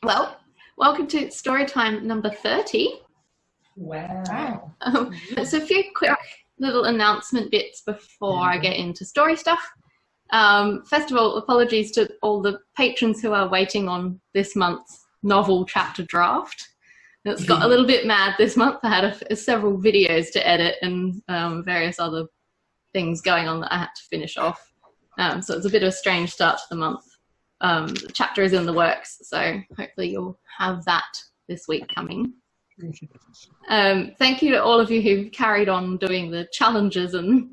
Well, welcome to Storytime number 30. Wow. So a few quick little announcement bits before I get into story stuff. First of all, apologies to all the patrons who are waiting on this month's novel chapter draft. It's got a little bit mad this month. I had several videos to edit and various other things going on that I had to finish off. So it's a bit of a strange start to the month. The chapter is in the works, so hopefully you'll have that this week coming. Thank you to all of you who've carried on doing the challenges and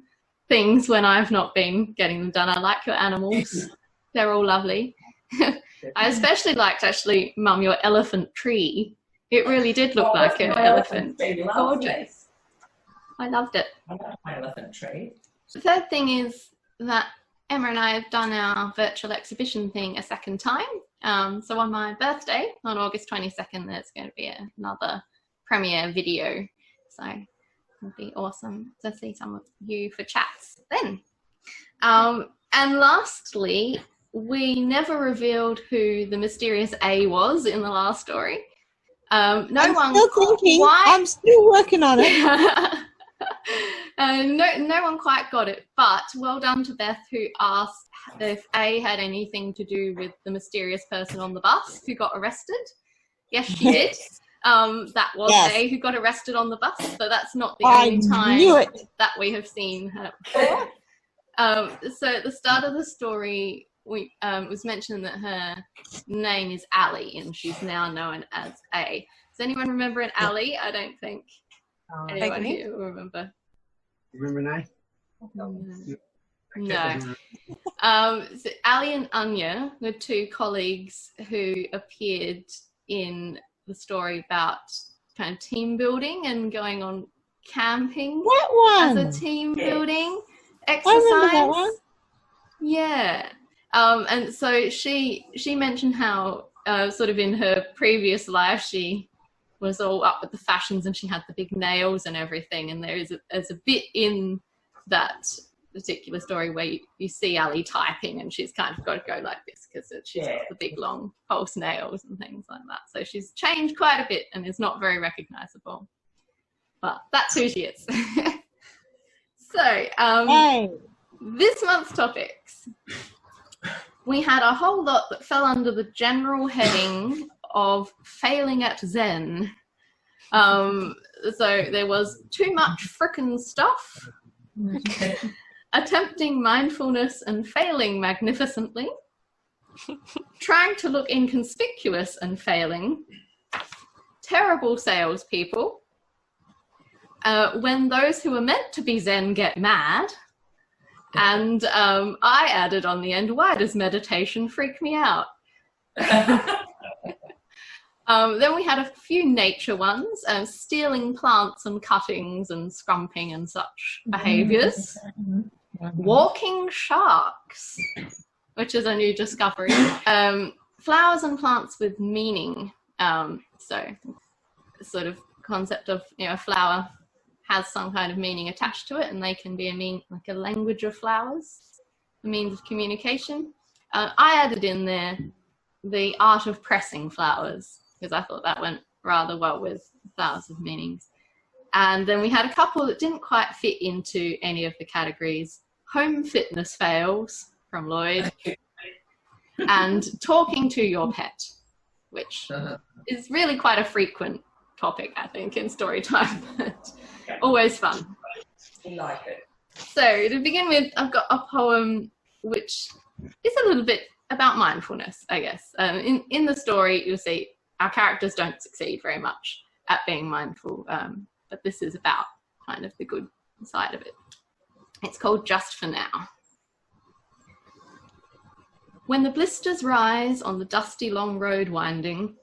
things when I've not been getting them done. I like your animals. They're all lovely. I especially liked, actually, Mum, your elephant tree. It really did look like an elephant. Gorgeous. I loved it. I love my elephant tree. The third thing is that Emma and I have done our virtual exhibition thing a second time. So on my birthday, on August 22nd, there's going to be another premiere video. So it'll be awesome to see some of you for chats then. And lastly, we never revealed who the mysterious A was in the last story. I'm still working on it. No one quite got it, but well done to Beth, who asked if A had anything to do with the mysterious person on the bus who got arrested. Yes, she did. That was A who got arrested on the bus, so that's not the only time that we have seen her before. So at the start of the story, we was mentioned that her name is Ali, and she's now known as A. Does anyone remember an Ali? I don't think anyone here will remember. Remember now? No. So Ali and Anya were two colleagues who appeared in the story about kind of team building and going on camping as a team building exercise. I remember that one. Yeah. And so she mentioned how sort of in her previous life she was all up with the fashions and she had the big nails and everything, and there's a bit in that particular story where you see Ali typing and she's kind of got to go like this because she's got the big long false nails and things like that. So she's changed quite a bit and is not very recognizable, but that's who she is. So this month's topics, we had a whole lot that fell under the general heading of failing at Zen. So there was too much frickin' stuff, attempting mindfulness and failing magnificently, trying to look inconspicuous and failing, terrible salespeople, when those who are meant to be Zen get mad, and I added on the end, why does meditation freak me out? Then we had a few nature ones, stealing plants and cuttings and scrumping and such behaviours. Walking sharks, which is a new discovery. Flowers and plants with meaning. So sort of concept of, a flower has some kind of meaning attached to it, and they can be like a language of flowers, a means of communication. I added in there the art of pressing flowers, because I thought that went rather well with flowers of meanings. And then we had a couple that didn't quite fit into any of the categories. Home fitness fails from Lloyd, and talking to your pet, which is really quite a frequent topic, I think, in Storytime, but always fun. I like it. So to begin with, I've got a poem which is a little bit about mindfulness, I guess. In the story, you'll see our characters don't succeed very much at being mindful, but this is about kind of the good side of it. It's called Just for Now. When the blisters rise on the dusty long road winding,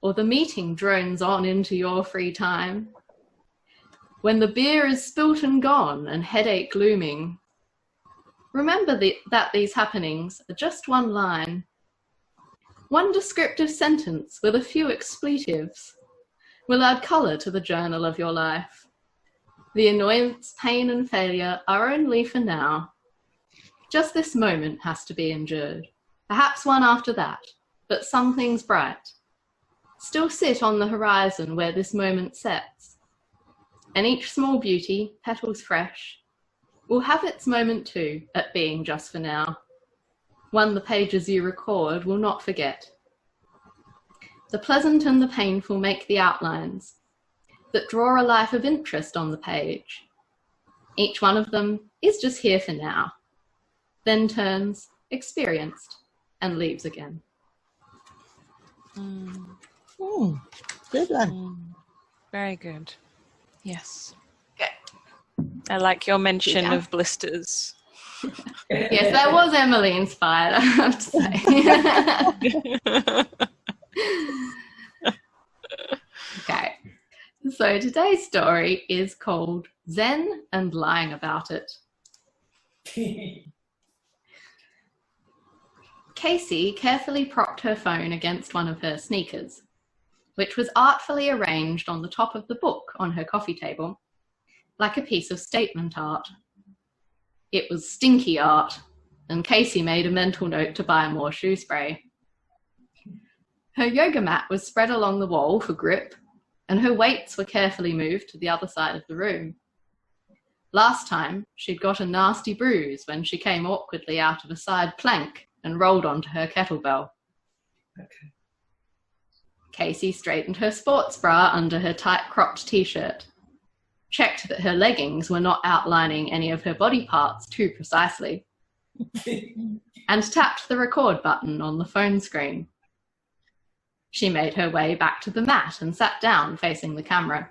or the meeting drones on into your free time, when the beer is spilt and gone and headache looming, remember that these happenings are just one line, one descriptive sentence with a few expletives will add colour to the journal of your life. The annoyance, pain and failure are only for now. Just this moment has to be endured, perhaps one after that, but some things bright still sit on the horizon where this moment sets, and each small beauty, petals fresh, will have its moment too at being just for now, one the pages you record will not forget. The pleasant and the painful make the outlines that draw a life of interest on the page. Each one of them is just here for now, then turns experienced and leaves again. Good one. Very good. Yes. Okay. I like your mention of blisters. Yes, that was Emily inspired, I have to say. Okay, so today's story is called Zen and Lying About It. Casey carefully propped her phone against one of her sneakers, which was artfully arranged on the top of the book on her coffee table, like a piece of statement art. It was stinky art, and Casey made a mental note to buy more shoe spray. Her yoga mat was spread along the wall for grip, and her weights were carefully moved to the other side of the room. Last time, she'd got a nasty bruise when she came awkwardly out of a side plank and rolled onto her kettlebell. Okay. Casey straightened her sports bra under her tight cropped t-shirt, checked that her leggings were not outlining any of her body parts too precisely, and tapped the record button on the phone screen. She made her way back to the mat and sat down facing the camera.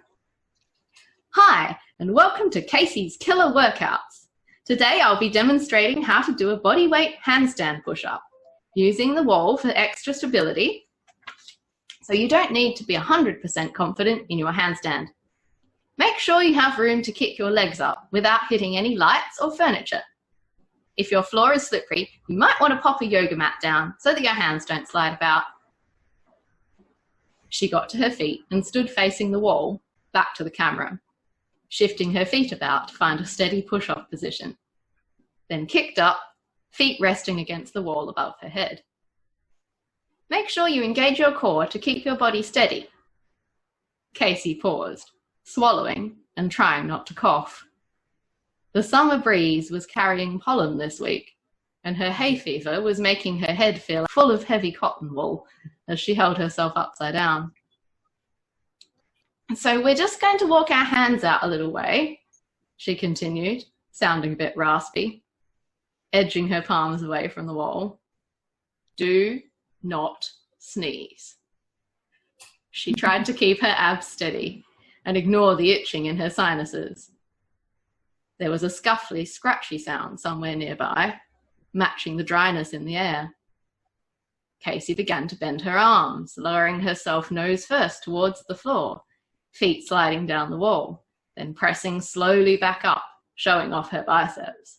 Hi, and welcome to Casey's Killer Workouts. Today I'll be demonstrating how to do a bodyweight handstand push-up, using the wall for extra stability, so you don't need to be 100% confident in your handstand. Make sure you have room to kick your legs up without hitting any lights or furniture. If your floor is slippery, you might want to pop a yoga mat down so that your hands don't slide about. She got to her feet and stood facing the wall, back to the camera, shifting her feet about to find a steady push-off position. Then kicked up, feet resting against the wall above her head. Make sure you engage your core to keep your body steady. Casey paused, swallowing and trying not to cough. The summer breeze was carrying pollen this week, and her hay fever was making her head feel full of heavy cotton wool as she held herself upside down. So we're just going to walk our hands out a little way, she continued, sounding a bit raspy, edging her palms away from the wall. Do not sneeze. She tried to keep her abs steady and ignore the itching in her sinuses. There was a scuffly, scratchy sound somewhere nearby, matching the dryness in the air. Casey began to bend her arms, lowering herself nose first towards the floor, feet sliding down the wall, then pressing slowly back up, showing off her biceps.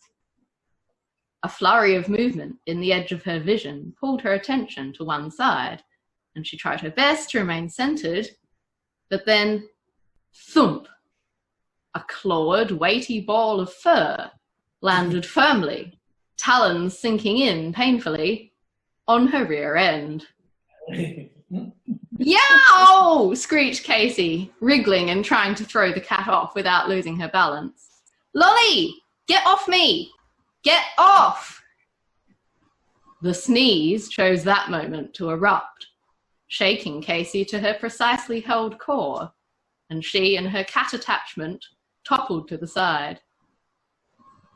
A flurry of movement in the edge of her vision pulled her attention to one side, and she tried her best to remain centered, but then, thump! A clawed, weighty ball of fur landed firmly, talons sinking in painfully, on her rear end. Yow! Screeched Casey, wriggling and trying to throw the cat off without losing her balance. Lolly! Get off me! Get off! The sneeze chose that moment to erupt, shaking Casey to her precisely held core, and she and her cat attachment toppled to the side.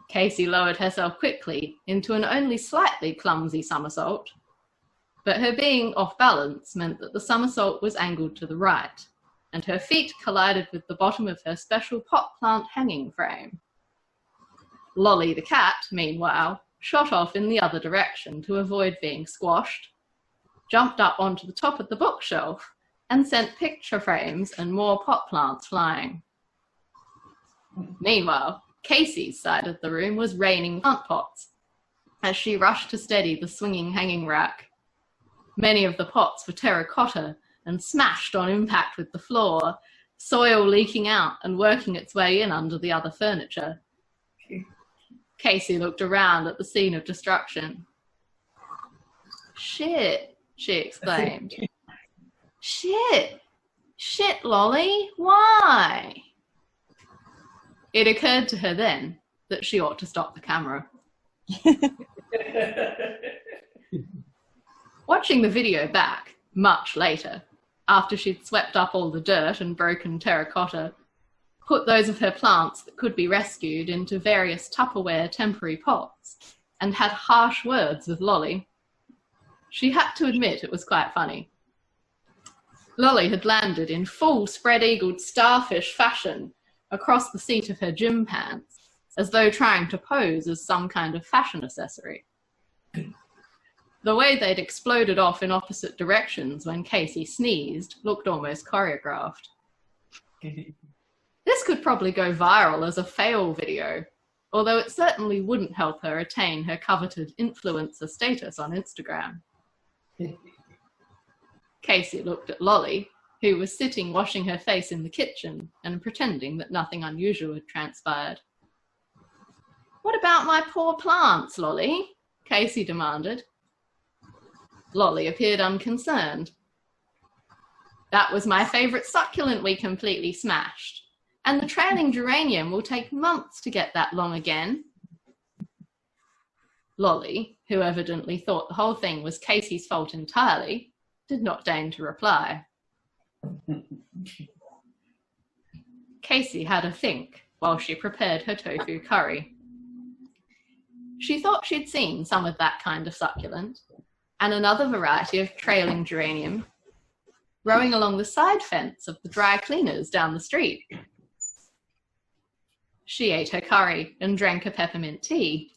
Casey lowered herself quickly into an only slightly clumsy somersault, but her being off balance meant that the somersault was angled to the right, and her feet collided with the bottom of her special pot plant hanging frame. Lolly the cat, meanwhile, shot off in the other direction to avoid being squashed, jumped up onto the top of the bookshelf, and sent picture frames and more pot plants flying. Meanwhile, Casey's side of the room was raining plant pots as she rushed to steady the swinging hanging rack. Many of the pots were terracotta and smashed on impact with the floor, soil leaking out and working its way in under the other furniture. Casey looked around at the scene of destruction. Shit, she exclaimed. Shit! Shit, Lolly, why? It occurred to her then that she ought to stop the camera. Watching the video back, much later, after she'd swept up all the dirt and broken terracotta, put those of her plants that could be rescued into various Tupperware temporary pots, and had harsh words with Lolly, she had to admit it was quite funny. Lolly had landed in full spread-eagled starfish fashion across the seat of her gym pants, as though trying to pose as some kind of fashion accessory. The way they'd exploded off in opposite directions when Casey sneezed looked almost choreographed. This could probably go viral as a fail video, although it certainly wouldn't help her attain her coveted influencer status on Instagram. Casey looked at Lolly, who was sitting washing her face in the kitchen and pretending that nothing unusual had transpired. "What about my poor plants, Lolly?" Casey demanded. Lolly appeared unconcerned. "That was my favourite succulent we completely smashed, and the trailing geranium will take months to get that long again." Lolly, who evidently thought the whole thing was Casey's fault entirely, did not deign to reply. Casey had a think while she prepared her tofu curry. She thought she'd seen some of that kind of succulent, and another variety of trailing geranium, growing along the side fence of the dry cleaners down the street. She ate her curry and drank a peppermint tea,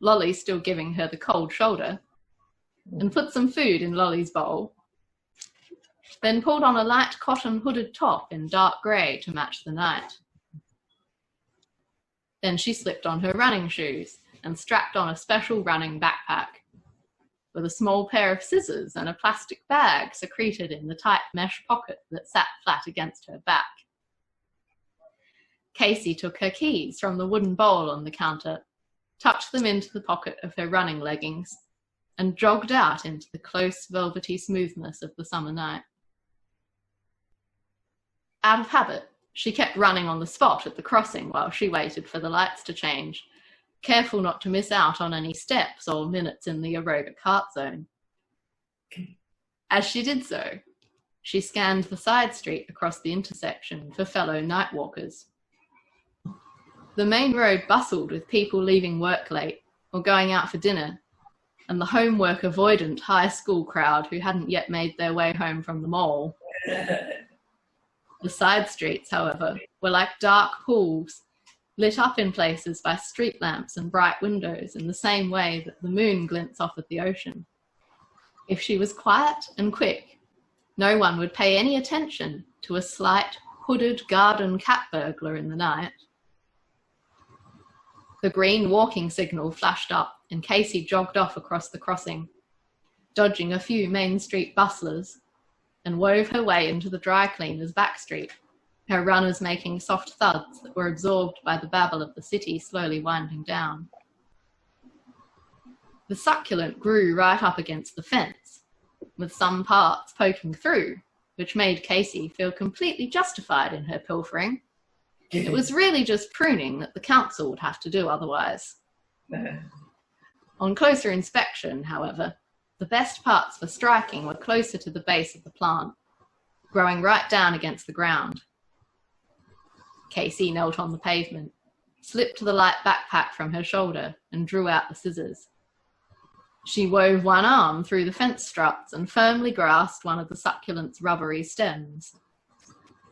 Lolly still giving her the cold shoulder, and put some food in Lolly's bowl, then pulled on a light cotton hooded top in dark grey to match the night. Then she slipped on her running shoes and strapped on a special running backpack, with a small pair of scissors and a plastic bag secreted in the tight mesh pocket that sat flat against her back. Casey took her keys from the wooden bowl on the counter, tucked them into the pocket of her running leggings, and jogged out into the close, velvety smoothness of the summer night. Out of habit, she kept running on the spot at the crossing while she waited for the lights to change, careful not to miss out on any steps or minutes in the aerobic heart zone. As she did so, she scanned the side street across the intersection for fellow nightwalkers. The main road bustled with people leaving work late or going out for dinner, and the homework avoidant high school crowd who hadn't yet made their way home from the mall. The side streets, however, were like dark pools, lit up in places by street lamps and bright windows in the same way that the moon glints off at the ocean. If she was quiet and quick, no one would pay any attention to a slight, hooded garden cat burglar in the night. The green walking signal flashed up and Casey jogged off across the crossing, dodging a few Main Street bustlers, and wove her way into the dry cleaner's back street, her runners making soft thuds that were absorbed by the babble of the city slowly winding down. The succulent grew right up against the fence, with some parts poking through, which made Casey feel completely justified in her pilfering. It was really just pruning that the council would have to do otherwise. On closer inspection, however, the best parts for striking were closer to the base of the plant, growing right down against the ground. Casey knelt on the pavement, slipped the light backpack from her shoulder, and drew out the scissors. She wove one arm through the fence struts and firmly grasped one of the succulent's rubbery stems.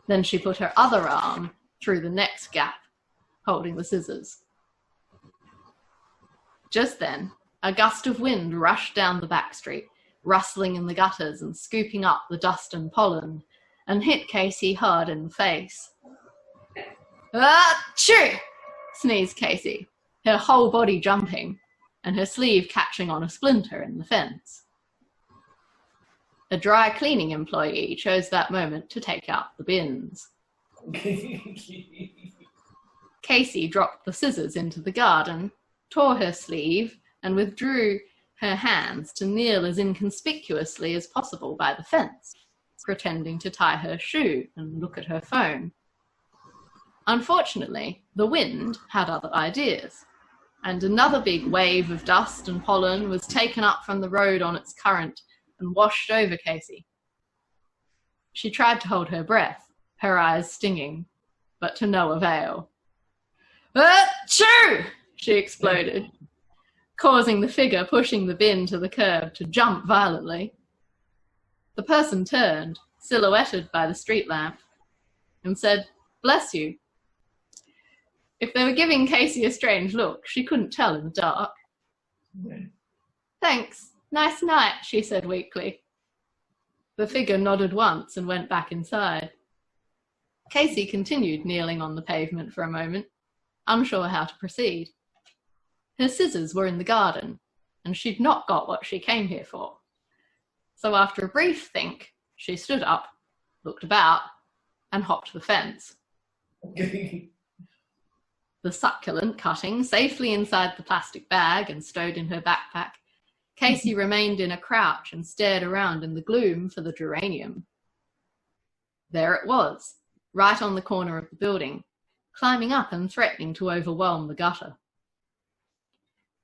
Then she put her other arm through the next gap, holding the scissors. Just then, a gust of wind rushed down the back street, rustling in the gutters and scooping up the dust and pollen, and hit Casey hard in the face. "Achoo!" sneezed Casey, her whole body jumping, and her sleeve catching on a splinter in the fence. A dry cleaning employee chose that moment to take out the bins. Casey dropped the scissors into the garden, tore her sleeve, and withdrew her hands to kneel as inconspicuously as possible by the fence, pretending to tie her shoe and look at her phone. Unfortunately, the wind had other ideas, and another big wave of dust and pollen was taken up from the road on its current and washed over Casey. She tried to hold her breath, her eyes stinging, but to no avail. Achoo! She exploded, causing the figure pushing the bin to the curb to jump violently. The person turned, silhouetted by the street lamp, and said, "Bless you." If they were giving Casey a strange look, she couldn't tell in the dark. "Thanks. Nice night," she said weakly. The figure nodded once and went back inside. Casey continued kneeling on the pavement for a moment, unsure how to proceed. Her scissors were in the garden, and she'd not got what she came here for. So after a brief think, she stood up, looked about, and hopped the fence. The succulent cutting safely inside the plastic bag and stowed in her backpack, Casey remained in a crouch and stared around in the gloom for the geranium. There it was, right on the corner of the building, climbing up and threatening to overwhelm the gutter.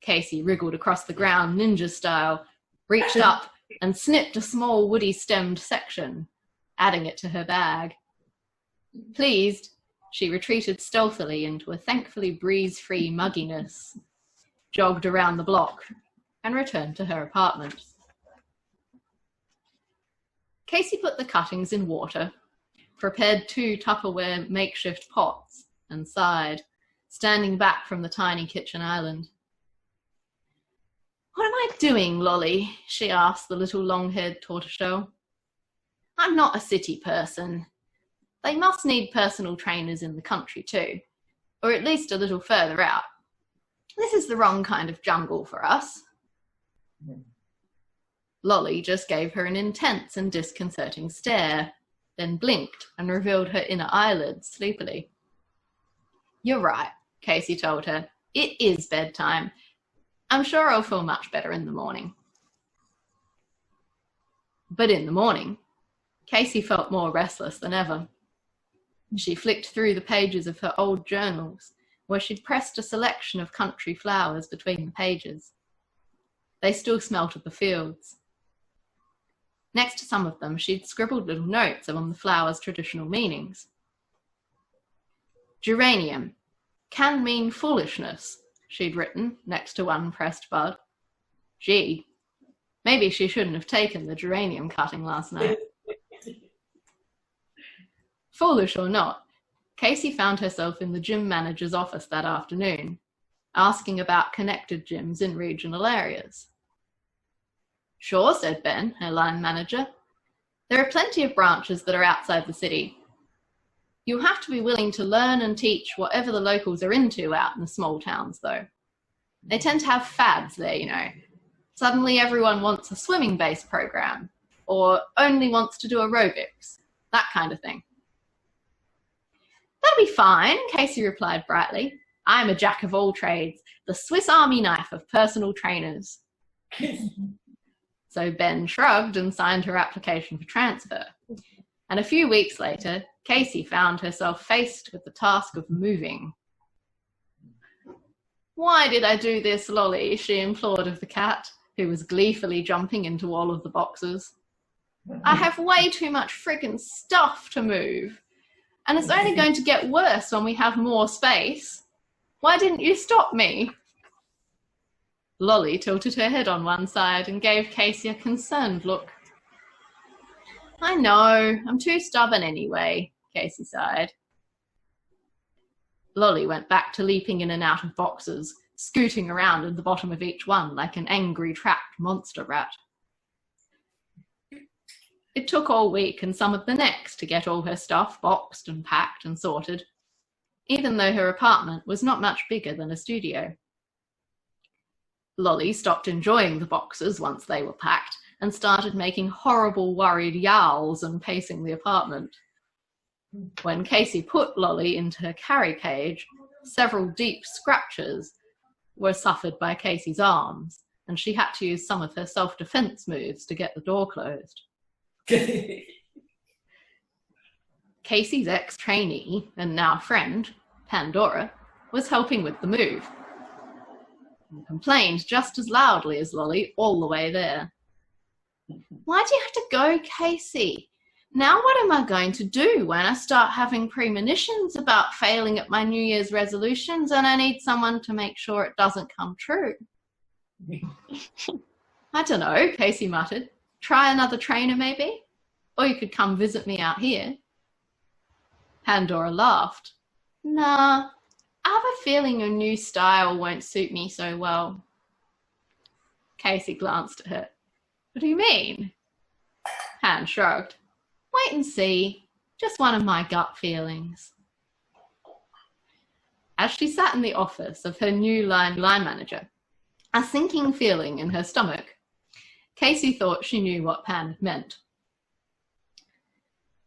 Casey wriggled across the ground ninja style, reached up and snipped a small woody-stemmed section, adding it to her bag. Pleased, she retreated stealthily into a thankfully breeze-free mugginess, jogged around the block, and returned to her apartment. Casey put the cuttings in water, prepared 2 Tupperware makeshift pots, and sighed, standing back from the tiny kitchen island. "What am I doing, Lolly?" she asked the little long-haired tortoiseshell. "I'm not a city person. They must need personal trainers in the country too, or at least a little further out. This is the wrong kind of jungle for us." Lolly just gave her an intense and disconcerting stare, then blinked and revealed her inner eyelids sleepily. "You're right," Casey told her. "It is bedtime. I'm sure I'll feel much better in the morning." But in the morning, Casey felt more restless than ever. She flicked through the pages of her old journals, where she'd pressed a selection of country flowers between the pages. They still smelt of the fields. Next to some of them, she'd scribbled little notes on the flowers' traditional meanings. Geranium can mean foolishness, she'd written next to one pressed bud. Gee, maybe she shouldn't have taken the geranium cutting last night. Foolish or not, Casey found herself in the gym manager's office that afternoon, asking about connected gyms in regional areas. "Sure," said Ben, her line manager. "There are plenty of branches that are outside the city. You'll have to be willing to learn and teach whatever the locals are into out in the small towns, though. They tend to have fads there, you know. Suddenly everyone wants a swimming-based program, or only wants to do aerobics, that kind of thing." "That'll be fine," Casey replied brightly. "I'm a jack of all trades, the Swiss Army knife of personal trainers." So Ben shrugged and signed her application for transfer. And a few weeks later, Casey found herself faced with the task of moving. "Why did I do this, Lolly?" she implored of the cat, who was gleefully jumping into all of the boxes. "I have way too much friggin' stuff to move. And it's only going to get worse when we have more space. Why didn't you stop me?" Lolly tilted her head on one side and gave Casey a concerned look. "I know, I'm too stubborn anyway," Casey sighed. Lolly went back to leaping in and out of boxes, scooting around in the bottom of each one like an angry trapped monster rat. It took all week and some of the next to get all her stuff boxed and packed and sorted, even though her apartment was not much bigger than a studio. Lolly stopped enjoying the boxes once they were packed and started making horrible worried yowls and pacing the apartment. When Casey put Lolly into her carry cage, several deep scratches were suffered by Casey's arms, and she had to use some of her self-defense moves to get the door closed. Casey's ex-trainee and now friend, Pandora, was helping with the move and complained just as loudly as Lolly all the way there. "Why do you have to go, Casey? Now what am I going to do when I start having premonitions about failing at my New Year's resolutions and I need someone to make sure it doesn't come true?" "I don't know," Casey muttered. "Try another trainer maybe? Or you could come visit me out here." Pandora laughed. "Nah, I have a feeling your new style won't suit me so well." Casey glanced at her. "What do you mean?" Pan shrugged. "Wait and see. Just one of my gut feelings." As she sat in the office of her new line manager, a sinking feeling in her stomach, Casey thought she knew what Pan meant.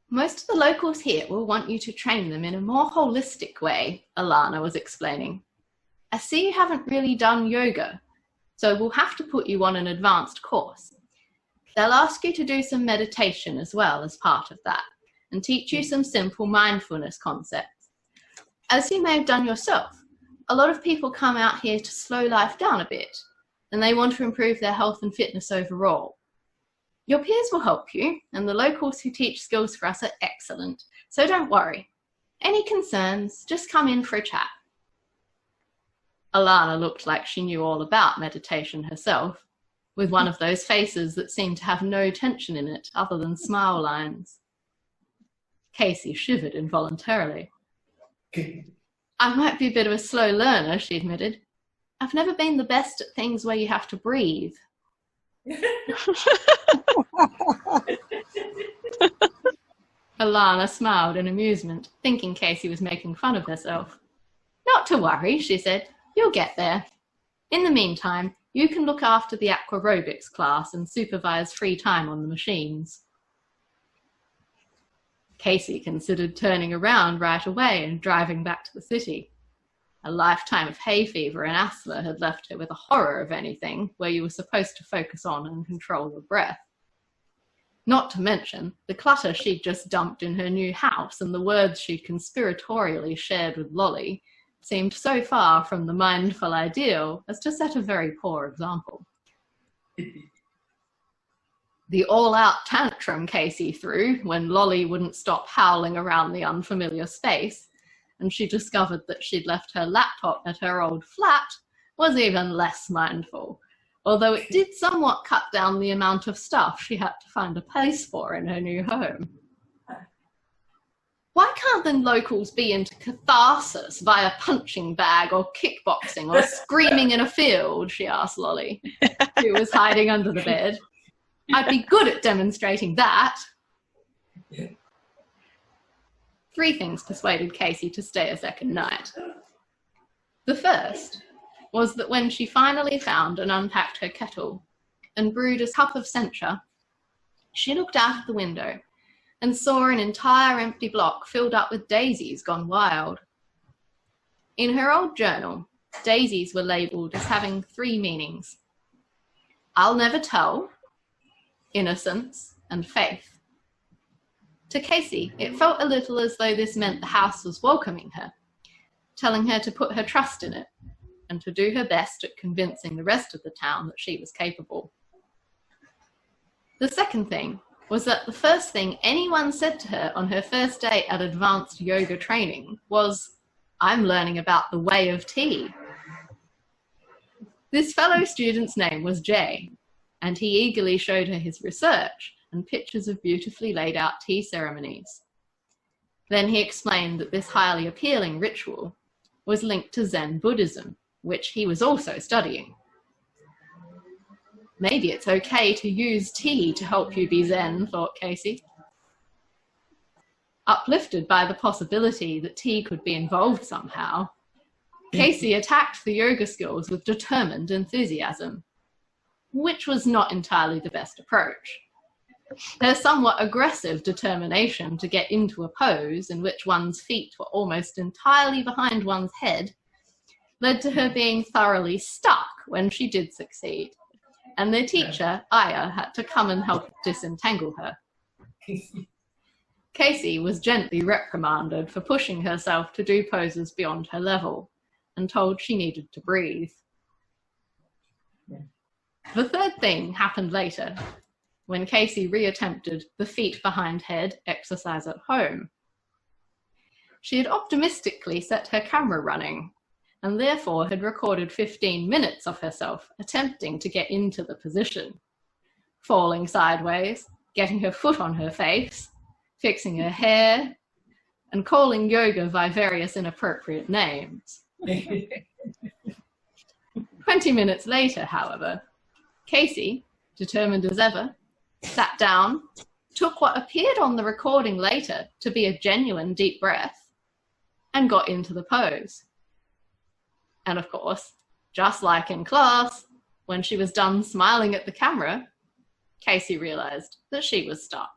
"Most of the locals here will want you to train them in a more holistic way," Alana was explaining. "I see you haven't really done yoga, so we'll have to put you on an advanced course. They'll ask you to do some meditation as well as part of that, and teach you some simple mindfulness concepts. As you may have done yourself, a lot of people come out here to slow life down a bit, and they want to improve their health and fitness overall. Your peers will help you, and the locals who teach skills for us are excellent, so don't worry. Any concerns, just come in for a chat." Alana looked like she knew all about meditation herself, with one of those faces that seemed to have no tension in it other than smile lines. Casey shivered involuntarily. "I might be a bit of a slow learner," she admitted. "I've never been the best at things where you have to breathe." Alana smiled in amusement, thinking Casey was making fun of herself. "Not to worry," she said. "You'll get there. In the meantime, you can look after the aquarobics class and supervise free time on the machines." Casey considered turning around right away and driving back to the city. A lifetime of hay fever and asthma had left her with a horror of anything where you were supposed to focus on and control your breath. Not to mention the clutter she'd just dumped in her new house and the words she'd conspiratorially shared with Lolly seemed so far from the mindful ideal as to set a very poor example. The all-out tantrum Casey threw when Lolly wouldn't stop howling around the unfamiliar space, and she discovered that she'd left her laptop at her old flat, was even less mindful, although it did somewhat cut down the amount of stuff she had to find a place for in her new home. "Why can't the locals be into catharsis via punching bag or kickboxing or screaming in a field?" she asked Lolly, who was hiding under the bed. "I'd be good at demonstrating that." 3 things persuaded Casey to stay a second night. The first was that when she finally found and unpacked her kettle and brewed a cup of sencha, she looked out of the window and saw an entire empty block filled up with daisies gone wild. In her old journal, daisies were labelled as having 3 meanings: "I'll never tell," "innocence," and "faith." To Casey, it felt a little as though this meant the house was welcoming her, telling her to put her trust in it, and to do her best at convincing the rest of the town that she was capable. The second thing was that the first thing anyone said to her on her first day at advanced yoga training was, "I'm learning about the way of tea." This fellow student's name was Jay, and he eagerly showed her his research and pictures of beautifully laid out tea ceremonies. Then he explained that this highly appealing ritual was linked to Zen Buddhism, which he was also studying. Maybe it's okay to use tea to help you be Zen, thought Casey. Uplifted by the possibility that tea could be involved somehow, Casey attacked the yoga skills with determined enthusiasm, which was not entirely the best approach. Her somewhat aggressive determination to get into a pose in which one's feet were almost entirely behind one's head led to her being thoroughly stuck when she did succeed, and their teacher, Aya, had to come and help disentangle her. Casey was gently reprimanded for pushing herself to do poses beyond her level and told she needed to breathe. The third thing happened later, when Casey reattempted the feet behind head exercise at home. She had optimistically set her camera running and therefore had recorded 15 minutes of herself attempting to get into the position, falling sideways, getting her foot on her face, fixing her hair, and calling yoga by various inappropriate names. 20 minutes later, however, Casey, determined as ever, sat down, took what appeared on the recording later to be a genuine deep breath, and got into the pose. And of course, just like in class, when she was done smiling at the camera, Casey realized that she was stuck.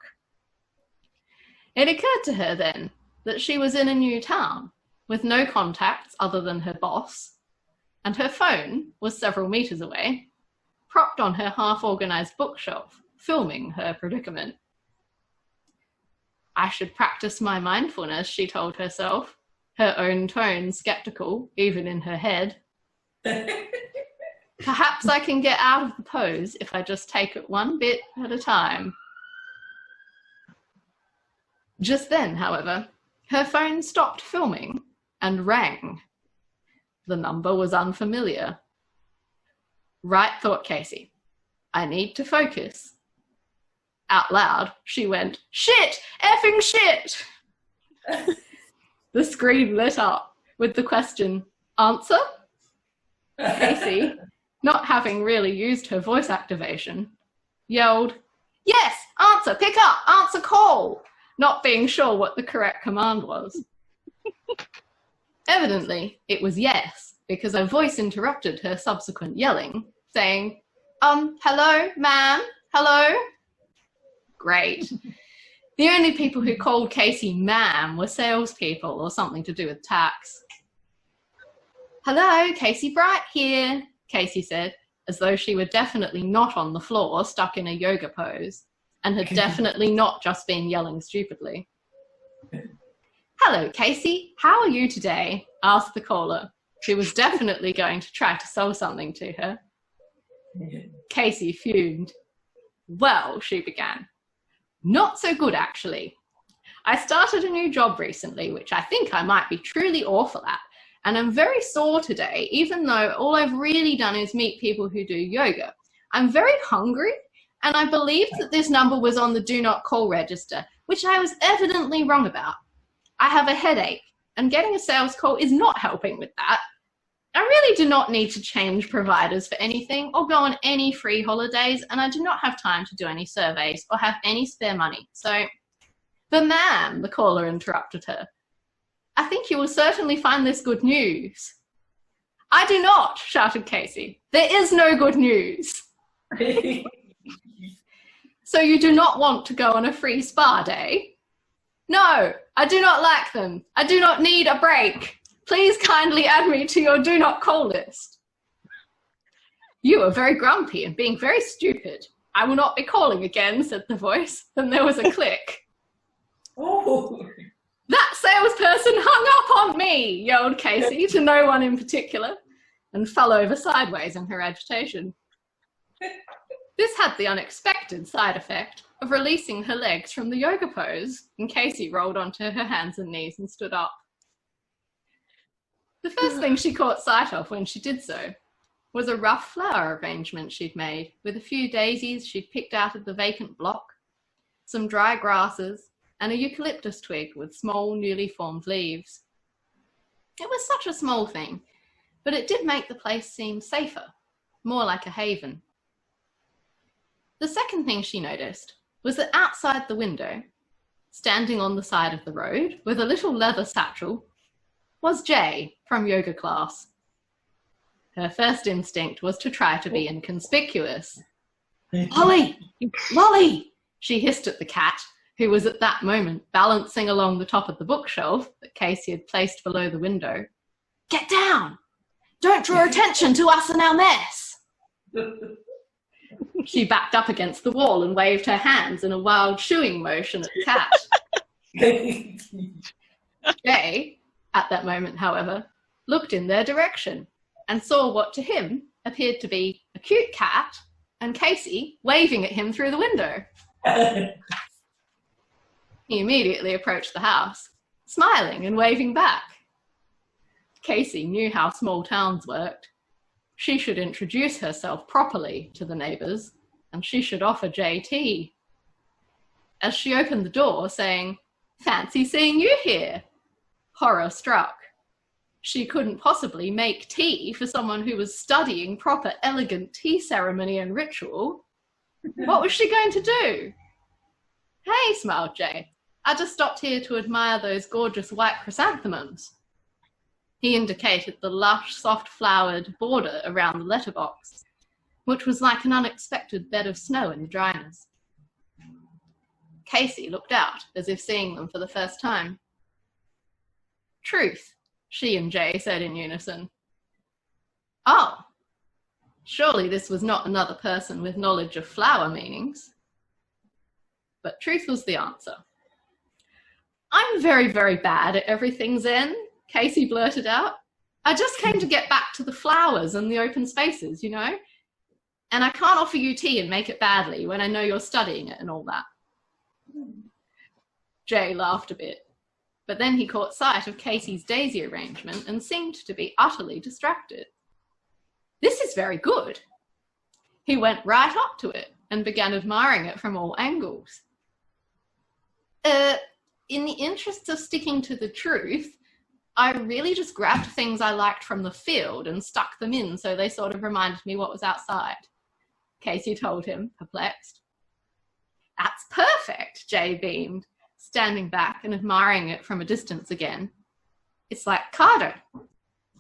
It occurred to her then that she was in a new town with no contacts other than her boss, and her phone was several meters away, propped on her half-organized bookshelf, filming her predicament. I should practice my mindfulness, she told herself, her own tone skeptical, even in her head. Perhaps I can get out of the pose if I just take it one bit at a time. Just then, however, her phone stopped filming and rang. The number was unfamiliar. Right, thought Casey. I need to focus. Out loud, she went, "Shit! Effing shit!" The screen lit up with the question, "Answer?" Casey, not having really used her voice activation, yelled, "Yes, answer, pick up, answer call," not being sure what the correct command was. Evidently, it was yes, because her voice interrupted her subsequent yelling, saying, hello, ma'am, hello? Great. The only people who called Casey ma'am were salespeople or something to do with tax. "Hello, Casey Bright here," Casey said, as though she were definitely not on the floor, stuck in a yoga pose, and had definitely not just been yelling stupidly. "Hello, Casey. How are you today?" asked the caller, who was definitely going to try to sell something to her. Casey fumed. "Well," she began, "not so good, actually. I started a new job recently, which I think I might be truly awful at, and I'm very sore today, even though all I've really done is meet people who do yoga. I'm very hungry, and I believe that this number was on the do not call register, which I was evidently wrong about. I have a headache, and getting a sales call is not helping with that. I really do not need to change providers for anything or go on any free holidays, and I do not have time to do any surveys or have any spare money. So," "But ma'am," the caller interrupted her, "I think you will certainly find this good news." "I do not," shouted Casey. "There is no good news." "So you do not want to go on a free spa day?" "No, I do not like them. I do not need a break. Please kindly add me to your do not call list." "You are very grumpy and being very stupid. I will not be calling again," said the voice. Then there was a click. Oh. "That salesperson hung up on me," yelled Casey to no one in particular, and fell over sideways in her agitation. This had the unexpected side effect of releasing her legs from the yoga pose, and Casey rolled onto her hands and knees and stood up. The first thing she caught sight of when she did so was a rough flower arrangement she'd made with a few daisies she'd picked out of the vacant block, some dry grasses, and a eucalyptus twig with small, newly formed leaves. It was such a small thing, but it did make the place seem safer, more like a haven. The second thing she noticed was that outside the window, standing on the side of the road with a little leather satchel, was Jay from yoga class. Her first instinct was to try to be inconspicuous. "Lolly! Lolly!" she hissed at the cat, who was at that moment balancing along the top of the bookshelf that Casey had placed below the window. "Get down! Don't draw attention to us and our mess!" She backed up against the wall and waved her hands in a wild shooing motion at the cat. Jay, at that moment, however, looked in their direction and saw what to him appeared to be a cute cat and Casey waving at him through the window. He immediately approached the house, smiling and waving back. Casey knew how small towns worked. She should introduce herself properly to the neighbours, and she should offer Jay tea. As she opened the door, saying, "Fancy seeing you here," horror struck. She couldn't possibly make tea for someone who was studying proper elegant tea ceremony and ritual. What was she going to do? "Hey," smiled Jay, "I just stopped here to admire those gorgeous white chrysanthemums." He indicated the lush, soft-flowered border around the letterbox, which was like an unexpected bed of snow in the dryness. Casey looked out, as if seeing them for the first time. "Truth," she and Jay said in unison. Oh, surely this was not another person with knowledge of flower meanings. But truth was the answer. "I'm very, very bad at everything, Zen," Casey blurted out. "I just came to get back to the flowers and the open spaces, you know? And I can't offer you tea and make it badly when I know you're studying it and all that." Jay laughed a bit, but then he caught sight of Casey's daisy arrangement and seemed to be utterly distracted. "This is very good." He went right up to it and began admiring it from all angles. In the interests of sticking to the truth, I really just grabbed things I liked from the field and stuck them in so they sort of reminded me what was outside," Casey told him, perplexed. "That's perfect," Jay beamed, standing back and admiring it from a distance again. "It's like Kado,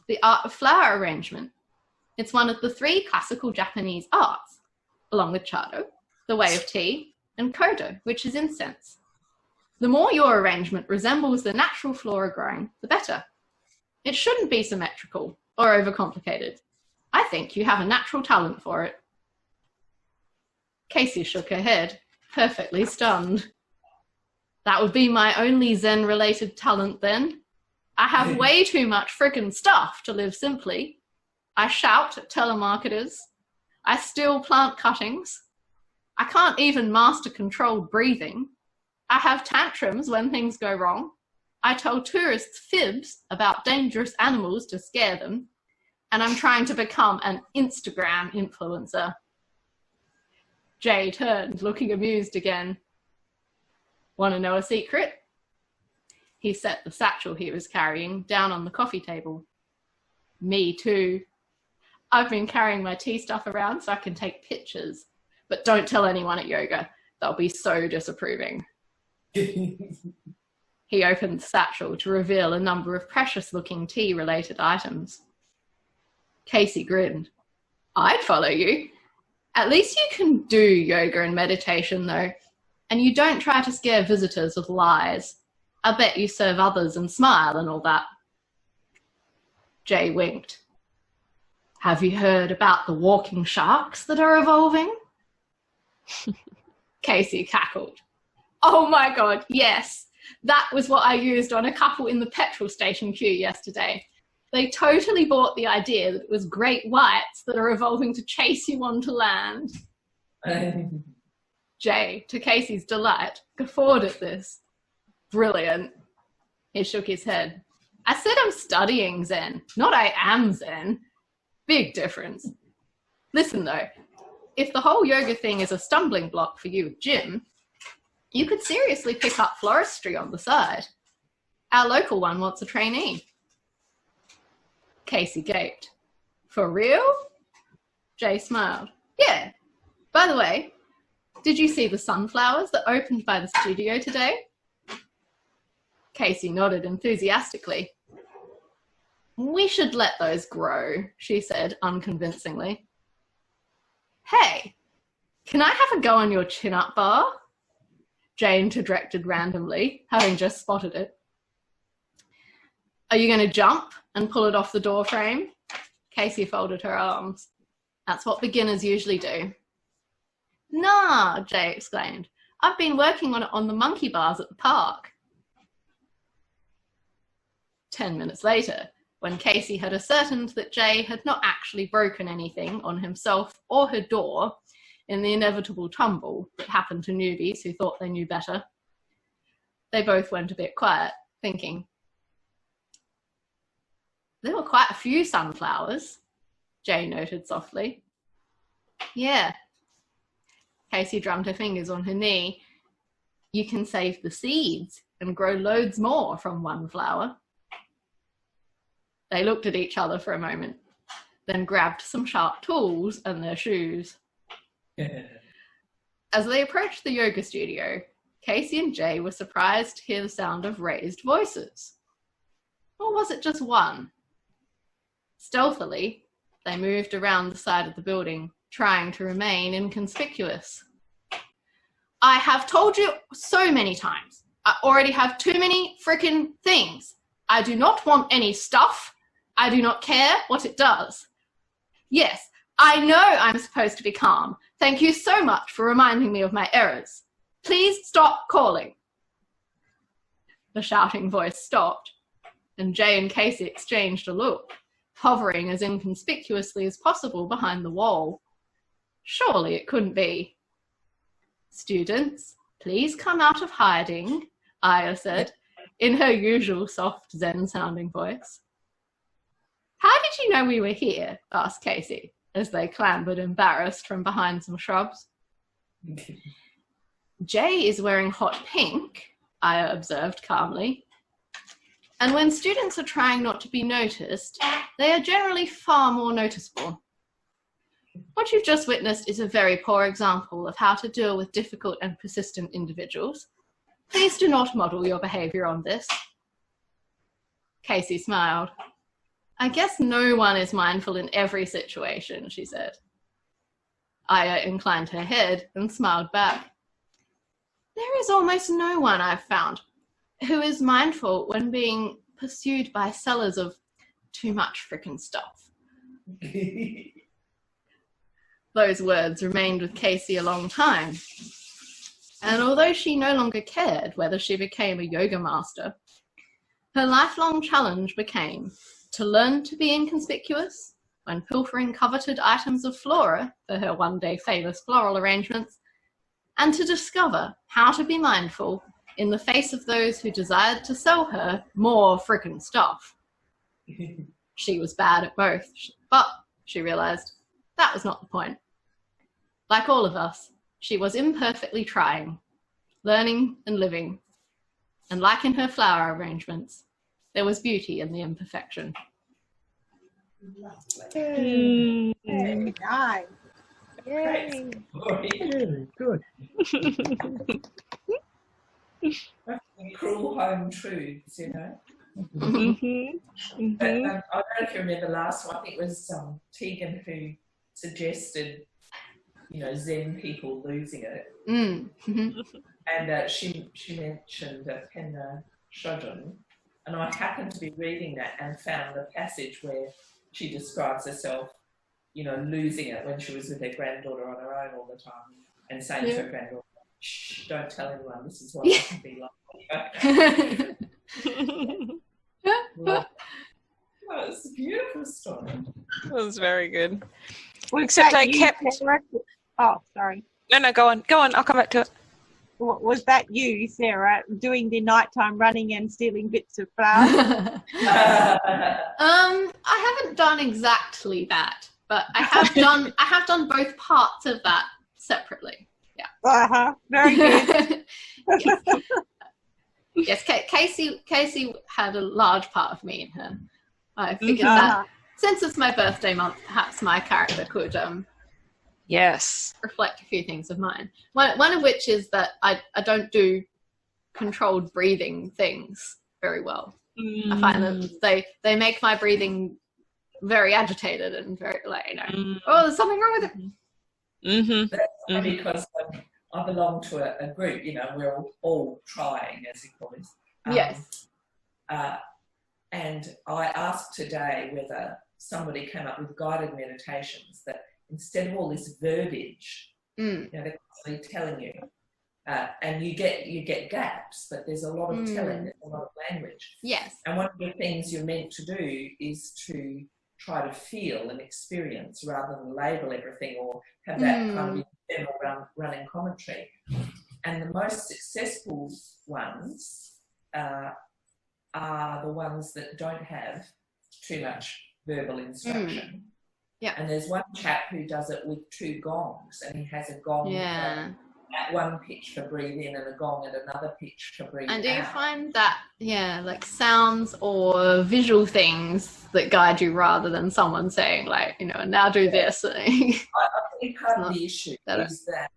the art of flower arrangement. It's one of the 3 classical Japanese arts, along with Chado, the way of tea, and Kodo, which is incense. The more your arrangement resembles the natural flora growing, the better. It shouldn't be symmetrical or overcomplicated. I think you have a natural talent for it." Casey shook her head, perfectly stunned. "That would be my only Zen-related talent then. I have way too much friggin' stuff to live simply. I shout at telemarketers. I steal plant cuttings. I can't even master controlled breathing. I have tantrums when things go wrong. I tell tourists fibs about dangerous animals to scare them. And I'm trying to become an Instagram influencer." Jay turned, looking amused again. "Want to know a secret?" He set the satchel he was carrying down on the coffee table. "Me too. I've been carrying my tea stuff around so I can take pictures. But don't tell anyone at yoga. They'll be so disapproving." He opened the satchel to reveal a number of precious-looking tea-related items. Casey grinned. "I'd follow you. At least you can do yoga and meditation, though. And you don't try to scare visitors with lies. I bet you serve others and smile and all that." Jay winked. "Have you heard about the walking sharks that are evolving?" Casey cackled. "Oh my God, yes. That was what I used on a couple in the petrol station queue yesterday. They totally bought the idea that it was great whites that are evolving to chase you onto land." Jay, to Casey's delight, guffawed at this. "Brilliant." He shook his head. "I said I'm studying Zen, not I am Zen. Big difference. Listen though, if the whole yoga thing is a stumbling block for you with Jim, you could seriously pick up floristry on the side. Our local one wants a trainee." Casey gaped. "For real?" Jay smiled. "Yeah. By the way, did you see the sunflowers that opened by the studio today?" Casey nodded enthusiastically. "We should let those grow," she said unconvincingly. "Hey, can I have a go on your chin-up bar?" Jay interjected randomly, having just spotted it. "Are you going to jump and pull it off the door frame?" Casey folded her arms. "That's what beginners usually do." "Nah," Jay exclaimed. "I've been working on it on the monkey bars at the park. 10 minutes later, when Casey had ascertained that Jay had not actually broken anything on himself or her door in the inevitable tumble that happened to newbies who thought they knew better, they both went a bit quiet, thinking, "There were quite a few sunflowers," Jay noted softly. "Yeah." Casey drummed her fingers on her knee. "You can save the seeds and grow loads more from one flower." They looked at each other for a moment, then grabbed some sharp tools and their shoes. As they approached the yoga studio, Casey and Jay were surprised to hear the sound of raised voices. Or was it just one? Stealthily, they moved around the side of the building, trying to remain inconspicuous. "I have told you so many times. I already have too many frickin' things. I do not want any stuff. I do not care what it does. Yes, I know I'm supposed to be calm. Thank you so much for reminding me of my errors. Please stop calling." The shouting voice stopped, and Jay and Casey exchanged a look, hovering as inconspicuously as possible behind the wall. Surely it couldn't be. "Students, please come out of hiding," Aya said, in her usual soft Zen-sounding voice. "How did you know we were here?" asked Casey, as they clambered embarrassed from behind some shrubs. "Jay is wearing hot pink," Aya observed calmly. "And when students are trying not to be noticed, they are generally far more noticeable. What you've just witnessed is a very poor example of how to deal with difficult and persistent individuals. Please do not model your behavior on this." Casey smiled. "I guess no one is mindful in every situation," she said. Aya inclined her head and smiled back. "There is almost no one I've found who is mindful when being pursued by sellers of too much frickin' stuff." Those words remained with Casey a long time. And although she no longer cared whether she became a yoga master, her lifelong challenge became to learn to be inconspicuous when pilfering coveted items of flora for her one-day famous floral arrangements, and to discover how to be mindful in the face of those who desired to sell her more frickin' stuff. She was bad at both, but, she realized, that was not the point. Like all of us, she was imperfectly trying, learning and living, and like in her flower arrangements, there was beauty in the imperfection. Very nice. Yay. Really good. Cruel home truths, you know. Mm-hmm. But, I don't know if you remember the last one. I think it was Tegan who suggested, you know, Zen people losing it. Mm-hmm. And she mentioned Penna Shojun, and I happened to be reading that and found the passage where she describes herself, you know, losing it when she was with her granddaughter on her own all the time, and saying to her granddaughter, "Shh, don't tell anyone, this is what I can be like." Well, it's a beautiful story. That was very good. Was Except that I you, kept... Sarah? Oh, sorry. No, go on, I'll come back to it. Was that you, Sarah, doing the nighttime running and stealing bits of flowers? I haven't done exactly that, but I have done both parts of that separately. Yeah. Very good. Yes, Casey had a large part of me in her. I figured that since it's my birthday month, perhaps my character could Yes. reflect a few things of mine. One of which is that I don't do controlled breathing things very well. I find that they make my breathing very agitated and very, like, you know, oh, there's something wrong with it. Mm-hmm. That's because I belong to a group, you know, we're all trying, as you call it. Yes. And I asked today whether somebody came up with guided meditations that instead of all this verbiage, you know, they're constantly telling you, and you get gaps, but there's a lot of telling, there's a lot of language. Yes. And one of the things you're meant to do is to try to feel and experience rather than label everything or have that kind of general running commentary. And the most successful ones are the ones that don't have too much verbal instruction. Yeah. And there's one chap who does it with 2 gongs, and he has a gong at one pitch for breathe in and a gong at another pitch for breathe out. And do you find that, like sounds or visual things that guide you rather than someone saying like, now do this? I think part of the issue is that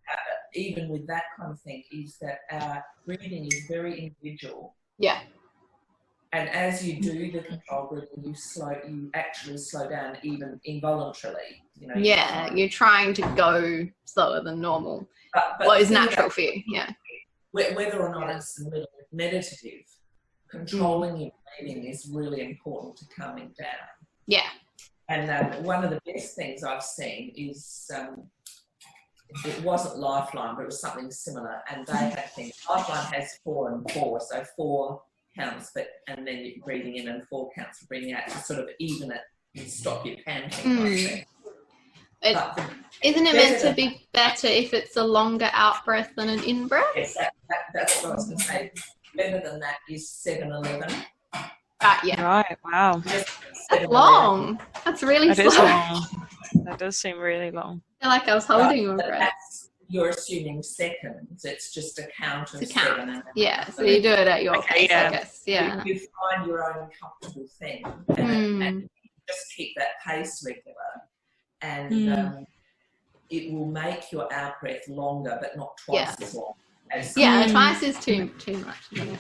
even with that kind of thing is that our breathing is very individual. Yeah. And as you do the control breathing, you actually slow down even involuntarily. You're trying to go slower than normal. But what is natural for you? Yeah. Whether or not it's meditative, controlling your breathing is really important to calming down. Yeah. And one of the best things I've seen is, it wasn't Lifeline, but it was something similar. And they had things. Lifeline has 4 and 4, so 4 counts, and then you're breathing in and 4 counts for breathing out to sort of even it and stop your panting. Isn't it meant to be better if it's a longer out breath than an in breath? Yes, that's what I was going to say. Better than that is 7-11. Yeah. Right, wow. That's long. That's really slow. Is long. That does seem really long. I feel like I was holding my breath. You're assuming seconds. It's just a count of 7. Yeah, so you do it at your pace, I guess. Yeah. You find your own comfortable thing and just keep that pace regular. And it will make your out breath longer, but not twice as long. Twice is too much. But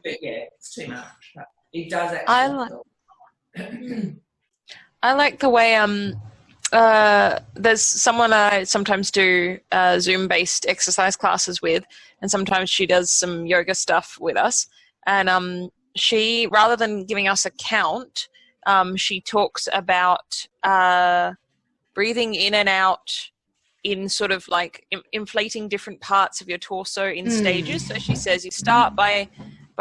it's too much. But it does actually. I like the way there's someone I sometimes do Zoom-based exercise classes with, and sometimes she does some yoga stuff with us. And she, rather than giving us a count, she talks about breathing in and out in sort of like inflating different parts of your torso in stages. So she says you start by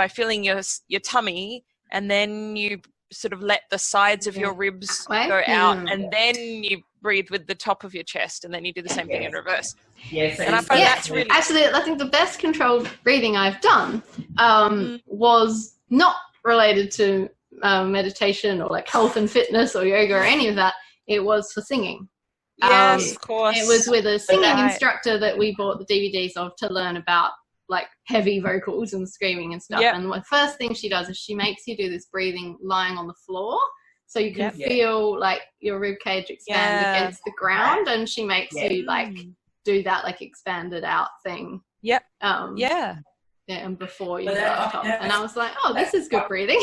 feeling your tummy, and then you sort of let the sides of your ribs go out, and then you breathe with the top of your chest, and then you do the same thing in reverse. Yes, and I find that's really... Actually, I think the best controlled breathing I've done was not related to meditation or like health and fitness or yoga or any of that. It was for singing. Yes, of course. It was with a singing instructor that we bought the DVDs of to learn about like heavy vocals and screaming and stuff. And the first thing she does is she makes you do this breathing lying on the floor, so you can feel like your rib cage expand against the ground, and she makes you like do that like expanded out thing. And before you go on top. And I was like, this is good breathing.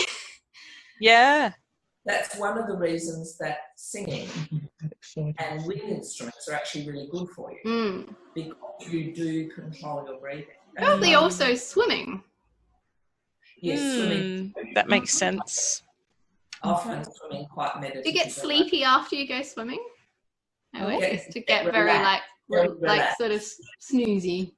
That's one of the reasons that singing and wind instruments are actually really good for you, because you do control your breathing. Probably also swimming. Yes, swimming. That makes sense. Often swimming quite meditative. Do you get sleepy after you go swimming? I always used to get very like sort of snoozy.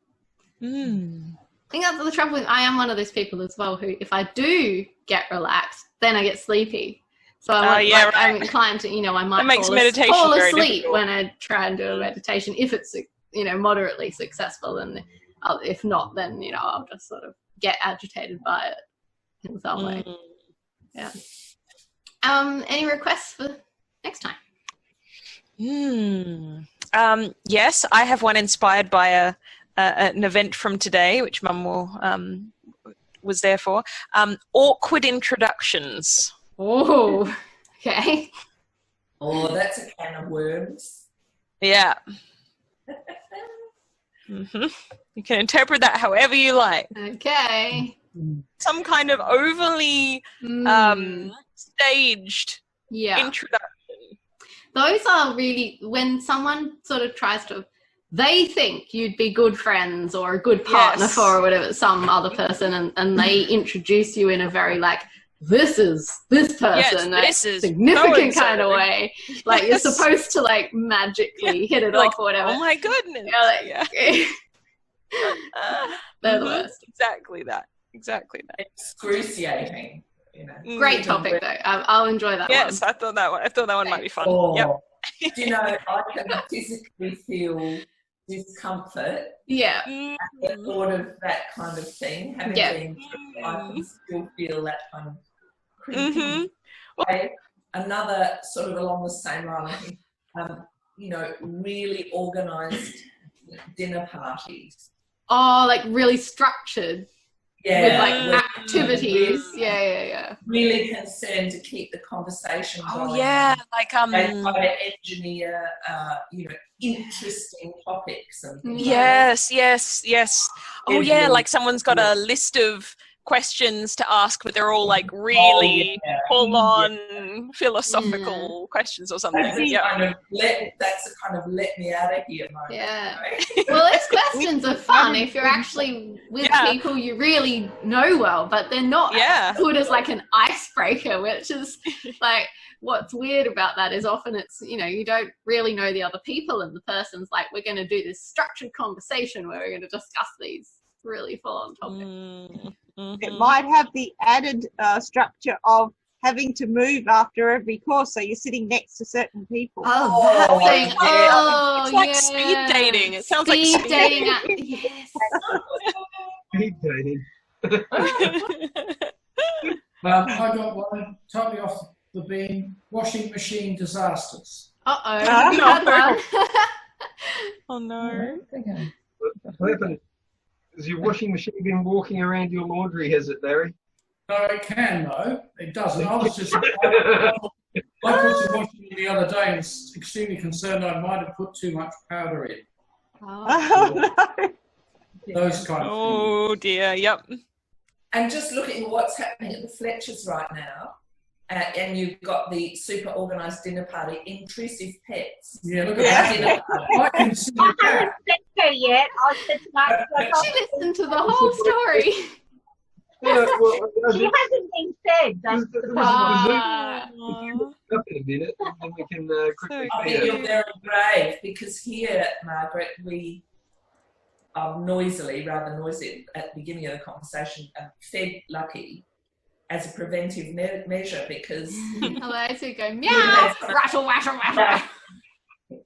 I think that's the trouble with, I am one of those people as well who, if I do get relaxed, then I get sleepy. So I'm inclined to, I might fall asleep when I try and do a meditation. If it's, moderately successful, and if not, then, I'll just sort of get agitated by it in some way. Yeah. Any requests for next time? Yes, I have one inspired by an event from today, which Mum was there for. Awkward introductions. Oh, okay. Oh, that's a can of worms. Yeah. You can interpret that however you like. Okay. Some kind of overly staged introduction. Those are really, when someone sort of tries to, they think you'd be good friends or a good partner for or whatever, some other person, and they introduce you in a very like, this is this person, this is significant kind of way. Like you're supposed to like magically hit it off or whatever. Oh my goodness. They're the worst. Exactly that. Excruciating. You know. Great topic though. I'll enjoy that Yes, one. I thought that one might be fun. Or, Yep. do you know, I can physically feel discomfort Yeah. at the thought of that kind of thing. Having been through, I can still feel that kind of creeping. Okay. Another sort of along the same line, I think, you know, really organised dinner parties. Oh, like really structured. Yeah. With like activities. Yeah. Really concerned to keep the conversation going. Oh yeah, like They try to engineer, you know, interesting topics and things yes. Oh yeah, like someone's got a list of questions to ask, but they're all like really full on philosophical questions or something. That's a kind of let me out of here moment. Yeah. Right? Well, those questions are fun if you're actually with people you really know well, but they're not as good as like an icebreaker, which is like what's weird about that is often it's, you know, you don't really know the other people and the person's like, we're going to do this structured conversation where we're going to discuss these really full-on topics. It might have the added structure of having to move after every course, so you're sitting next to certain people. Oh, that thing. Yeah. Oh, it's like speed dating. It sounds like speed dating. Yes. Speed dating. I got one totally off the beam. Washing machine disasters. Uh-oh. You had one. Oh no. What happened? Has your washing machine been walking around your laundry, has it, Larry? No, it can though. It doesn't. I was just I put some washing in the other day and was extremely concerned I might have put too much powder in. Oh, no. Those kind of things. Oh dear. Yep. And just looking at what's happening at the Fletchers right now, and you've got the super organised dinner party, intrusive pets. Yeah, look at Dinner that. party. I can see I that. haven't said so yet. I said tonight. She listened to the whole story. She hasn't been said. That's the problem. Ah. Up in a minute, then we can quickly I see think it. you're very brave because here, Margaret, we noisily, rather noisy at the beginning of the conversation, fed Lucky as a preventive measure because Otherwise we go meow, rattle, rattle, rattle.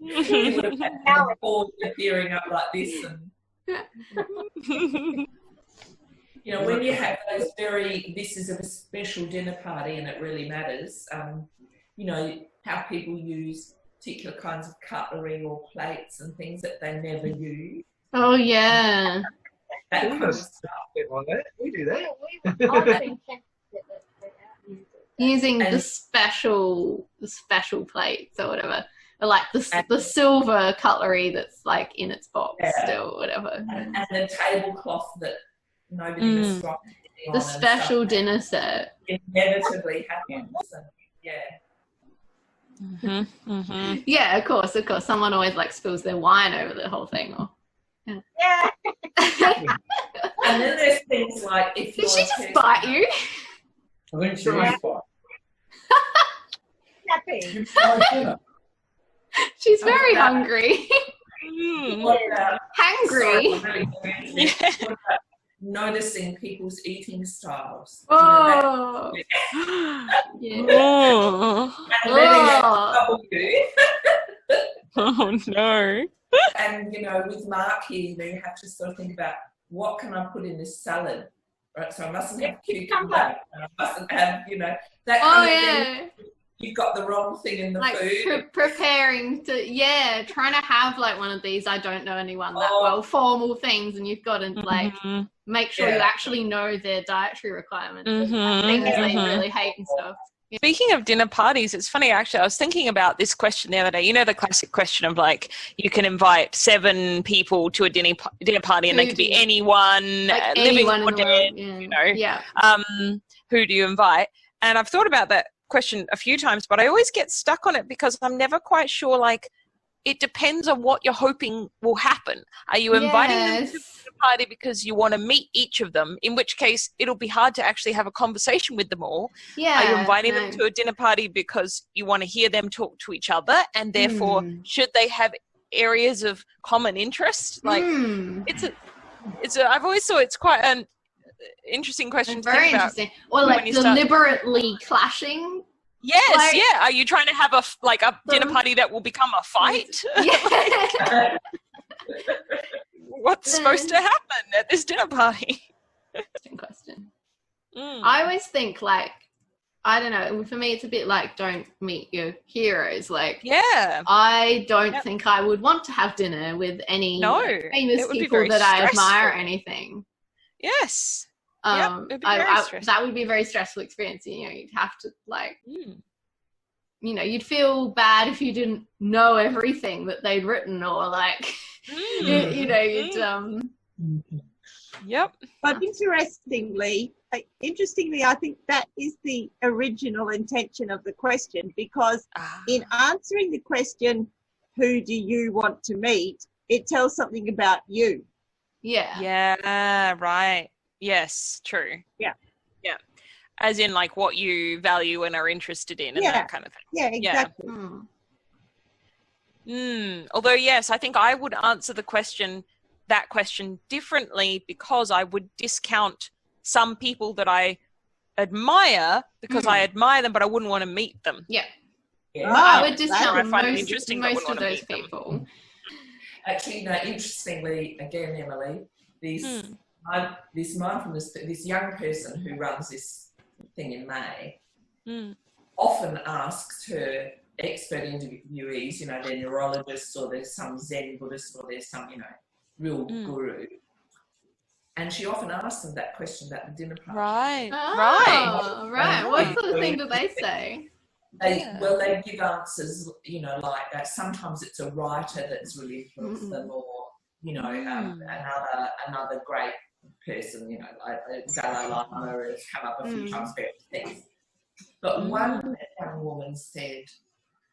he would have had the paws appearing up like this. And, you know, when you have those this is a special dinner party and it really matters, you know, how people use particular kinds of cutlery or plates and things that they never use. Oh yeah. That We kind do of stuff stuff. like that. We do that. I've been tempted Using And- the special plates or whatever. Or like the silver cutlery that's like in its box still, whatever. And the tablecloth that nobody was on. The special dinner set. Inevitably happens. And, Yeah, of course. Someone always like spills their wine over the whole thing. Or Yeah. And then there's things like if Did she just bite you? I think she was fine. Happy. You tried dinner. She's very hungry. What about, Hangry. what about noticing people's eating styles? Oh. Yeah. Oh. And letting that trouble you. Oh no. And, you know, with Mark here, you have to sort of think about what can I put in this salad? Right, so I mustn't have cucumber. And I mustn't have, you know, that kind of thing. You've got the wrong thing in the Like food. preparing to, trying to have like one of these I don't know anyone that well formal things, and you've got to like make sure you actually know their dietary requirements and things they really hate and stuff. Yeah. Speaking of dinner parties, it's funny actually. I was thinking about this question the other day. You know the classic question of like you can invite 7 people to a dinner party, and they could be anyone, Like living anyone or in the dead. world. You know, Yeah. who do you invite? And I've thought about that question a few times, but I always get stuck on it because I'm never quite sure. Like, it depends on what you're hoping will happen. Are you inviting them to the party because you want to meet each of them? In which case, it'll be hard to actually have a conversation with them all. Yeah. Are you inviting them to a dinner party because you want to hear them talk to each other, and therefore should they have areas of common interest? Like, it's a I've always thought it's quite an interesting question to Very think about. interesting. Or like when you start- deliberately clashing. Yes, Like- yeah. Are you trying to have a dinner party that will become a fight? Yeah. What's supposed to happen at this dinner party? Interesting question. Mm. I always think like, I don't know, for me it's a bit like don't meet your heroes. Like Yeah. I don't Yep. think I would want to have dinner with any No, famous it would be people very that I admire or stressful. anything. Yes. Yep, it'd be very stressful. That would be a very stressful experience. You know, you'd have to like, Mm. you know, you'd feel bad if you didn't know everything that they'd written, or like, Mm. you know, you'd Yep. But interestingly, I think that is the original intention of the question, because Ah. in answering the question, who do you want to meet, it tells something about you. yeah. Yeah, right. Yes, true. Yeah. Yeah. As in like what you value and are interested in and Yeah. that kind of thing. Yeah, exactly. Although, yes, I think I would answer that question differently, because I would discount some people that I admire because I admire them, but I wouldn't want to meet them. Yeah. Yeah. I Oh, would discount I find it most interesting, but of wouldn't wanna those meet them. people. Actually, no, interestingly, again, Emily, this mindfulness, this young person who runs this thing in May often asks her expert interviewees, you know, they're neurologists, or there's some Zen Buddhist, or there's some, you know, real guru. And she often asks them that question about the dinner party. Right. Oh, right. What Right. sort of thing do they say? Well, they give answers, you know, like that. Sometimes it's a writer that's really influenced them, or, you know, another great person, you know, like Dalai Lama has come up a few times for things. But one young woman said,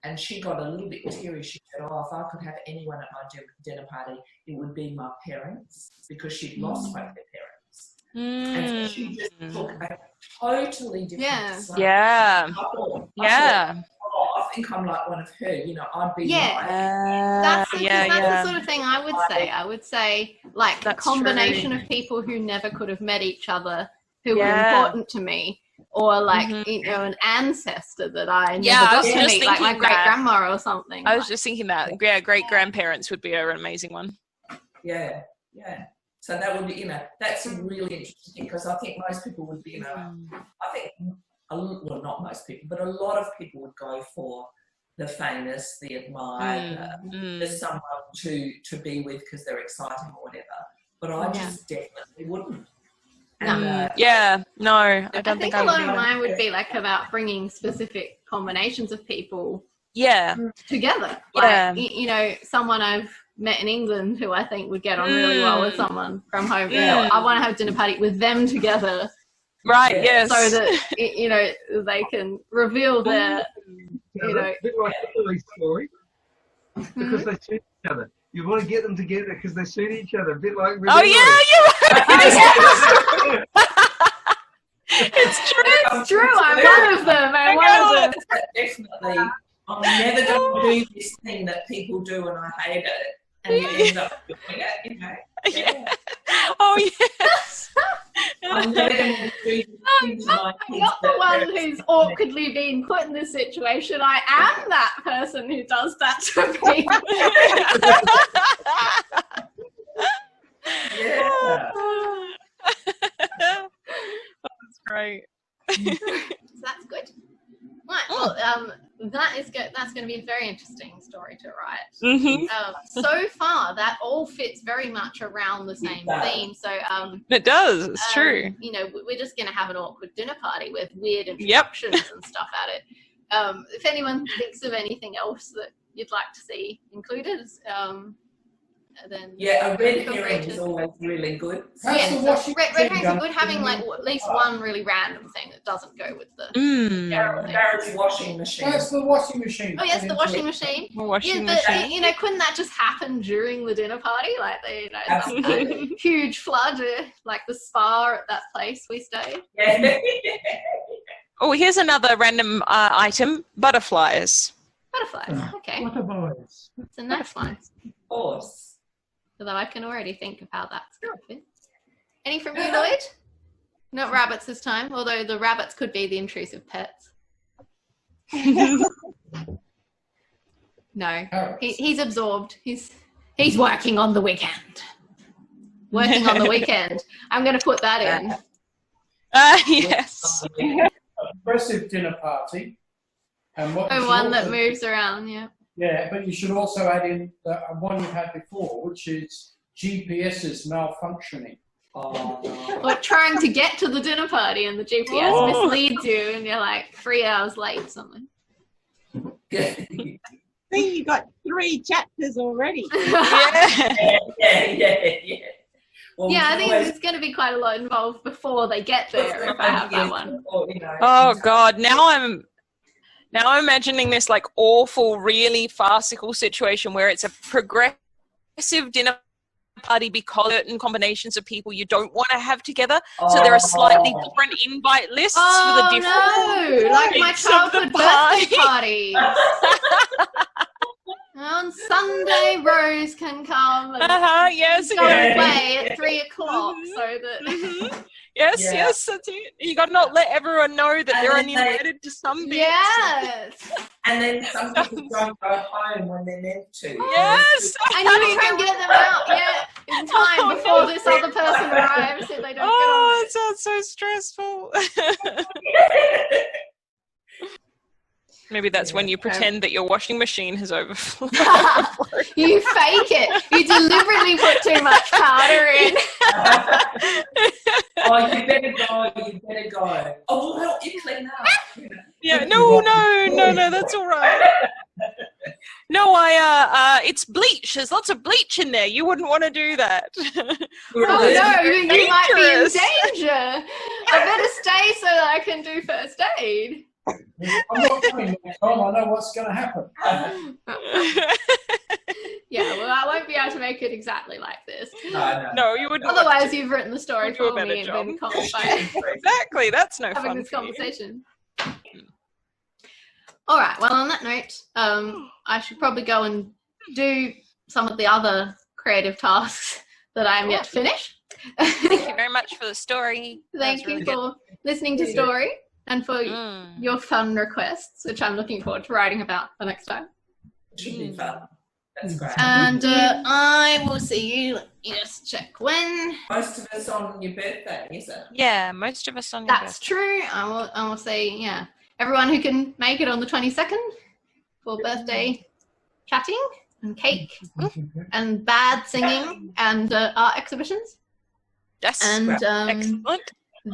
and she got a little bit teary, she said, oh, if I could have anyone at my dinner party, it would be my parents, because she'd lost both her parents. And so she just took a totally different side. Yeah. I thought, Yeah. oh, I think I'm like one of her, you know, I'd be That's the sort of thing I would say. I would say like a That's combination true. of people who never could have met each other, who were important to me, or like, you know, an ancestor that I never I got was to just meet, like my thinking great that. grandma or something. I was just thinking that. Yeah, great-grandparents would be an amazing one. Yeah. So that would be, you know, that's really interesting, because I think most people would be, you know, I think, well, not most people, but a lot of people would go for the famous, the admired, there's someone to be with because they're exciting or whatever. But I just definitely wouldn't. And, I don't think I a lot would of either. mine would be like about bringing specific combinations of people Yeah. together. Yeah. Like, you know, someone I've met in England who I think would get on really well with someone from home. You know, I want to have a dinner party with them together. Right, yes. So that, you know, they can reveal their, you know. A bit like Hillary's story, because they suit each other. You want to get them together because they suit each other. A bit like Oh, yeah, you're right. It's true. It's true. I'm one of them. I'm one of them. Definitely. I'm never going to do this thing that people do and I hate it. And you end up doing it, you know. Yeah. Oh, yes. I'm never going to do this thing to my I'm kids. not the one who's awkwardly being put in this situation. I am that person who does that to me. Yeah. That's great. That's good. Right. Well, that is good. That's going to be a very interesting story to write. Mm-hmm. So far, that all fits very much around the same theme. So, It does. It's true. You know, we're just going to have an awkward dinner party with weird introductions and stuff at it. If anyone thinks of anything else that you'd like to see included, then a red herring is always really good. red herrings are good, having like at least one really random thing that doesn't go with the general thing. Darren's washing machine. That's the washing machine. Oh yes, the washing machine. Washing But machine. you know, couldn't that just happen during the dinner party? Like, you know, Absolutely. huge flood, like the spa at that place we stayed. Yeah. Oh, here's another random item. Butterflies. Butterflies. Okay, What a boys. it's a nice one. Of course. Although I can already think of how that's going to fit. Any from you, Lloyd? Not rabbits this time, although the rabbits could be the intrusive pets. No, he's absorbed. He's working on the weekend. Working on the weekend. I'm going to put that in. Yes. Progressive dinner party. And what one that moves around, yeah. Yeah, but you should also add in the one you had before, which is GPS's malfunctioning. Or trying to get to the dinner party and the GPS misleads you and you're like 3 hours late or something. See, you got 3 chapters already. Yeah. Well, yeah, I think there's going to be quite a lot involved before they get there if I have that one. Oh God, now I'm imagining this like awful, really farcical situation where it's a progressive dinner party because certain combinations of people you don't want to have together. So there are slightly different invite lists for the different no, like my childhood birthday party. On Sunday, Rose can come and yes, go and play at 3 o'clock so that... Yes, that's it. You got to not let everyone know that they're only invited to some bits. Yes. And then some people don't go home when they're meant to. Yes. And you try and get them out, in time before this other person arrives so they don't get on it sounds so stressful. Maybe that's when you pretend that your washing machine has overflowed. You fake it. You deliberately put too much powder in. Oh, you better go. Oh, we'll help you clean up. Yeah, no, that's all right. No, it's bleach. There's lots of bleach in there. You wouldn't want to do that. Oh no, you might be in danger. I better stay so that I can do first aid. I'm not coming next time. I know what's going to happen. Yeah, well, I won't be able to make it exactly like this. No, you wouldn't. Otherwise, you've written the story for me and job. then can't fight. Exactly, that's no having fun. This conversation. All right. Well, on that note, I should probably go and do some of the other creative tasks that I am yet to finish. Thank you very much for the story. Thank you for listening to Story and for your fun requests, which I'm looking forward to writing about the next time. It should be fun. That's great. And I will see you. Let me just check when. Most of us on your birthday, is it? Yeah, most of us on your That's true. I will say, everyone who can make it on the 22nd for birthday chatting and cake and bad singing and art exhibitions. Yes, and excellent.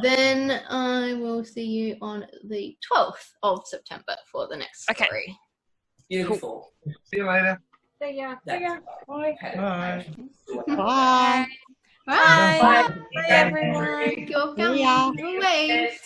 Then I will see you on the 12th of September for the next story. Beautiful. Cool. See you later. See ya. Bye. Bye. Bye. Bye. Bye. Bye, everyone. You're coming away.